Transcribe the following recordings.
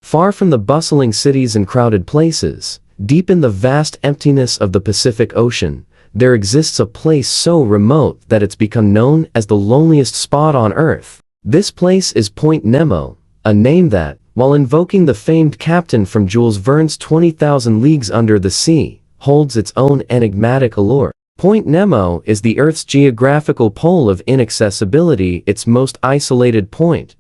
Far from the bustling cities and crowded places, deep in the vast emptiness of the Pacific Ocean, there exists a place so remote that it's become known as the loneliest spot on Earth. This place is Point Nemo, a name that, while invoking the famed captain from Jules Verne's 20,000 Leagues Under the Sea, holds its own enigmatic allure. Point Nemo is the Earth's geographical pole of inaccessibility, its most isolated point.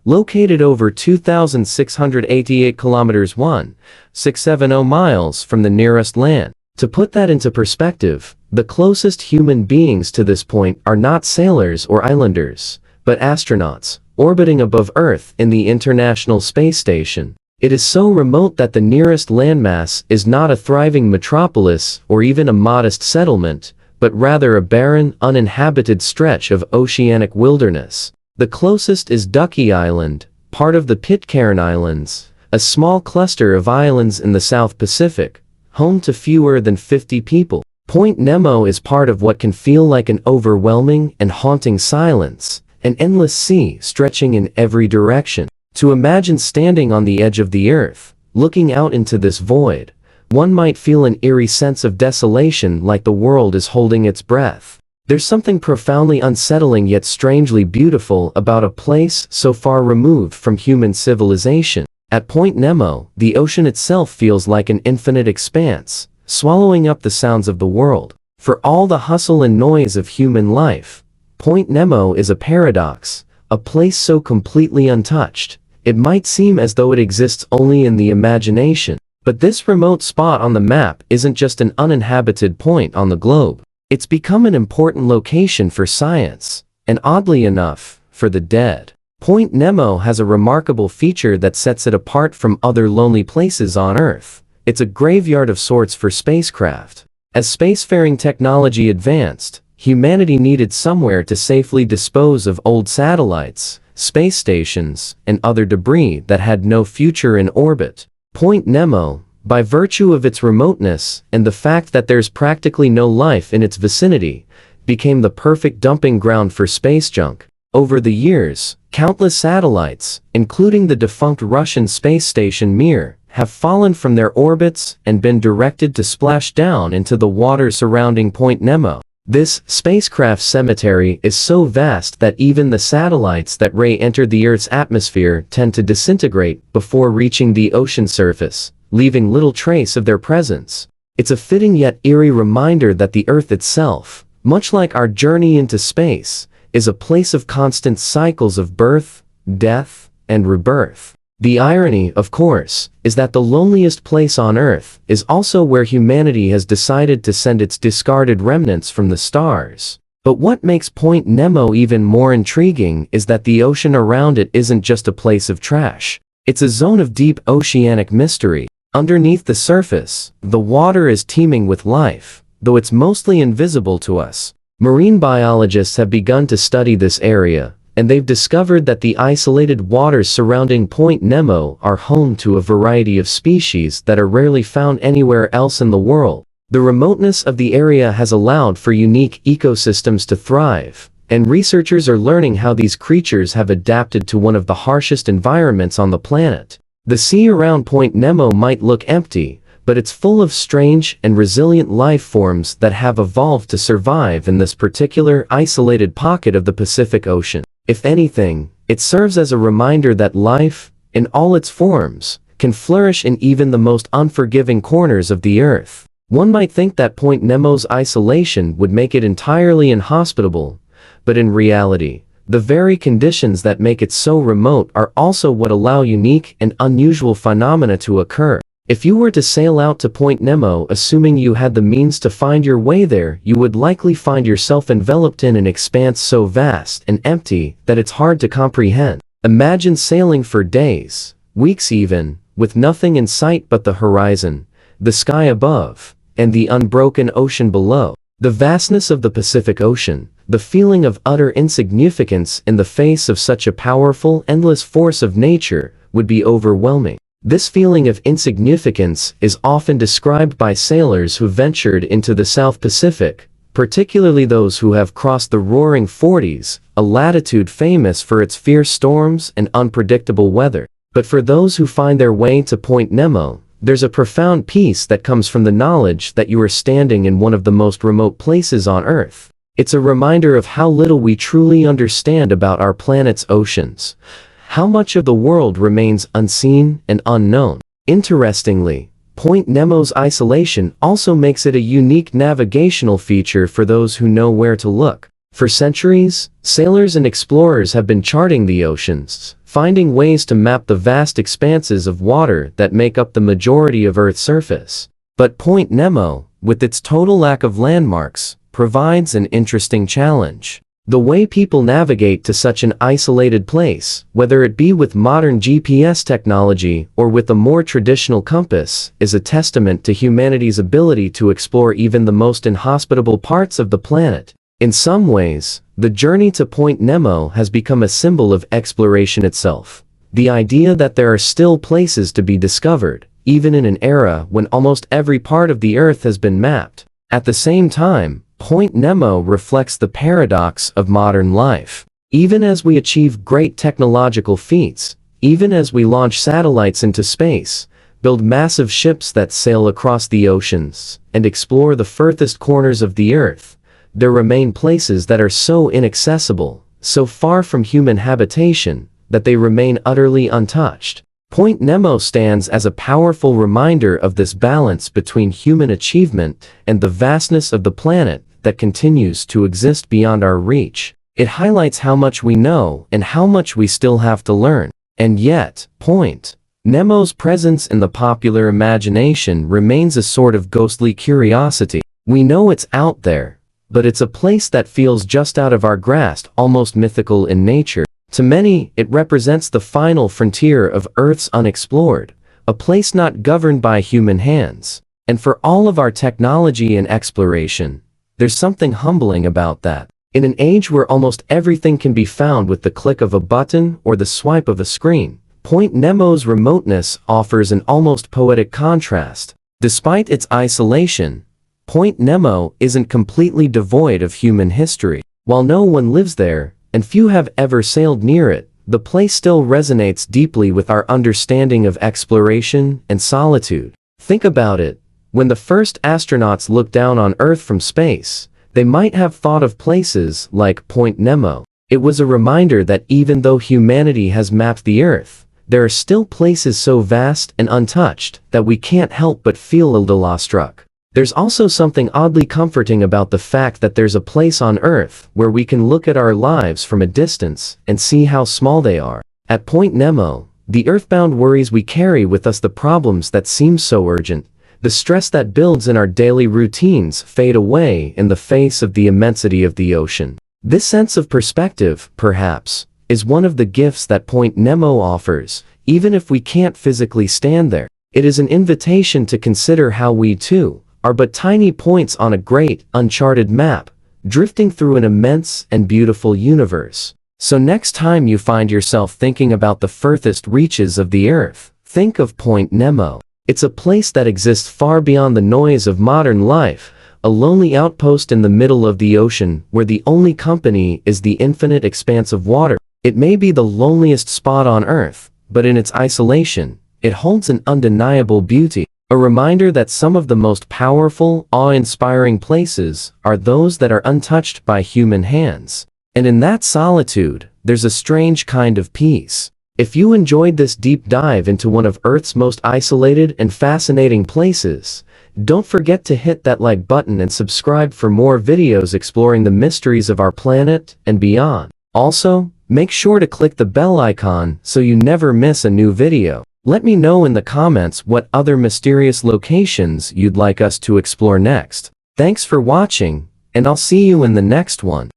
Located over 2,688 kilometers 1,670 miles from the nearest land. To put that into perspective, the closest human beings to this point are not sailors or islanders, but astronauts, orbiting above Earth in the International Space Station. It is so remote that the nearest landmass is not a thriving metropolis or even a modest settlement, but rather a barren, uninhabited stretch of oceanic wilderness. The closest is Ducky Island, part of the Pitcairn Islands, a small cluster of islands in the South Pacific, home to fewer than 50 people. Point Nemo is part of what can feel like an overwhelming and haunting silence, an endless sea stretching in every direction. To imagine standing on the edge of the Earth, looking out into this void, one might feel an eerie sense of desolation, like the world is holding its breath. There's something profoundly unsettling yet strangely beautiful about a place so far removed from human civilization. At Point Nemo, the ocean itself feels like an infinite expanse, swallowing up the sounds of the world. For all the hustle and noise of human life, Point Nemo is a paradox, a place so completely untouched, it might seem as though it exists only in the imagination. But this remote spot on the map isn't just an uninhabited point on the globe. It's become an important location for science, and oddly enough, for the dead. Point Nemo has a remarkable feature that sets it apart from other lonely places on Earth. It's a graveyard of sorts for spacecraft. As spacefaring technology advanced, humanity needed somewhere to safely dispose of old satellites, space stations, and other debris that had no future in orbit. Point Nemo, by virtue of its remoteness and the fact that there's practically no life in its vicinity, became the perfect dumping ground for space junk. Over the years, countless satellites, including the defunct Russian space station Mir, have fallen from their orbits and been directed to splash down into the water surrounding Point Nemo. This spacecraft cemetery is so vast that even the satellites that re-enter the Earth's atmosphere tend to disintegrate before reaching the ocean surface, leaving little trace of their presence. It's a fitting yet eerie reminder that the Earth itself, much like our journey into space, is a place of constant cycles of birth, death, and rebirth. The irony, of course, is that the loneliest place on Earth is also where humanity has decided to send its discarded remnants from the stars. But what makes Point Nemo even more intriguing is that the ocean around it isn't just a place of trash. It's a zone of deep oceanic mystery. Underneath the surface, the water is teeming with life, though it's mostly invisible to us. Marine biologists have begun to study this area, and they've discovered that the isolated waters surrounding Point Nemo are home to a variety of species that are rarely found anywhere else in the world. The remoteness of the area has allowed for unique ecosystems to thrive, and researchers are learning how these creatures have adapted to one of the harshest environments on the planet. The sea around Point Nemo might look empty, but it's full of strange and resilient life forms that have evolved to survive in this particular isolated pocket of the Pacific Ocean. If anything, it serves as a reminder that life, in all its forms, can flourish in even the most unforgiving corners of the Earth. One might think that Point Nemo's isolation would make it entirely inhospitable, but in reality, the very conditions that make it so remote are also what allow unique and unusual phenomena to occur. If you were to sail out to Point Nemo assuming you had the means to find your way there, you would likely find yourself enveloped in an expanse so vast and empty that it's hard to comprehend. Imagine sailing for days, weeks even, with nothing in sight but the horizon, the sky above, and the unbroken ocean below. The vastness of the Pacific Ocean, the feeling of utter insignificance in the face of such a powerful, endless force of nature, would be overwhelming. This feeling of insignificance is often described by sailors who ventured into the South Pacific, particularly those who have crossed the roaring 40s, a latitude famous for its fierce storms and unpredictable weather. But for those who find their way to Point Nemo, there's a profound peace that comes from the knowledge that you are standing in one of the most remote places on Earth. It's a reminder of how little we truly understand about our planet's oceans. How much of the world remains unseen and unknown. Interestingly, Point Nemo's isolation also makes it a unique navigational feature for those who know where to look. For centuries, sailors and explorers have been charting the oceans, finding ways to map the vast expanses of water that make up the majority of Earth's surface. But Point Nemo, with its total lack of landmarks, provides an interesting challenge. The way people navigate to such an isolated place, whether it be with modern GPS technology or with a more traditional compass, is a testament to humanity's ability to explore even the most inhospitable parts of the planet. In some ways, the journey to Point Nemo has become a symbol of exploration itself. The idea that there are still places to be discovered, even in an era when almost every part of the Earth has been mapped. At the same time, Point Nemo reflects the paradox of modern life. Even as we achieve great technological feats, even as we launch satellites into space, build massive ships that sail across the oceans, and explore the furthest corners of the Earth, there remain places that are so inaccessible, so far from human habitation, that they remain utterly untouched. Point Nemo stands as a powerful reminder of this balance between human achievement and the vastness of the planet that continues to exist beyond our reach. It highlights how much we know and how much we still have to learn. And yet, Point Nemo's presence in the popular imagination remains a sort of ghostly curiosity. We know it's out there, but it's a place that feels just out of our grasp, almost mythical in nature. To many, it represents the final frontier of Earth's unexplored, a place not governed by human hands. And for all of our technology and exploration, there's something humbling about that. In an age where almost everything can be found with the click of a button or the swipe of a screen, Point Nemo's remoteness offers an almost poetic contrast. Despite its isolation, Point Nemo isn't completely devoid of human history. While no one lives there, and few have ever sailed near it, the place still resonates deeply with our understanding of exploration and solitude. Think about it. When the first astronauts looked down on Earth from space, they might have thought of places like Point Nemo. It was a reminder that even though humanity has mapped the Earth, there are still places so vast and untouched that we can't help but feel a little awestruck. There's also something oddly comforting about the fact that there's a place on Earth where we can look at our lives from a distance and see how small they are. At Point Nemo, the earthbound worries we carry with us, the problems that seem so urgent, the stress that builds in our daily routines fade away in the face of the immensity of the ocean. This sense of perspective, perhaps, is one of the gifts that Point Nemo offers, even if we can't physically stand there. It is an invitation to consider how we, too, are but tiny points on a great, uncharted map, drifting through an immense and beautiful universe. So next time you find yourself thinking about the furthest reaches of the Earth, think of Point Nemo. It's a place that exists far beyond the noise of modern life, a lonely outpost in the middle of the ocean where the only company is the infinite expanse of water. It may be the loneliest spot on Earth, but in its isolation, it holds an undeniable beauty. A reminder that some of the most powerful, awe-inspiring places are those that are untouched by human hands. And in that solitude, there's a strange kind of peace. If you enjoyed this deep dive into one of Earth's most isolated and fascinating places, don't forget to hit that like button and subscribe for more videos exploring the mysteries of our planet and beyond. Also, make sure to click the bell icon so you never miss a new video. Let me know in the comments what other mysterious locations you'd like us to explore next. Thanks for watching, and I'll see you in the next one.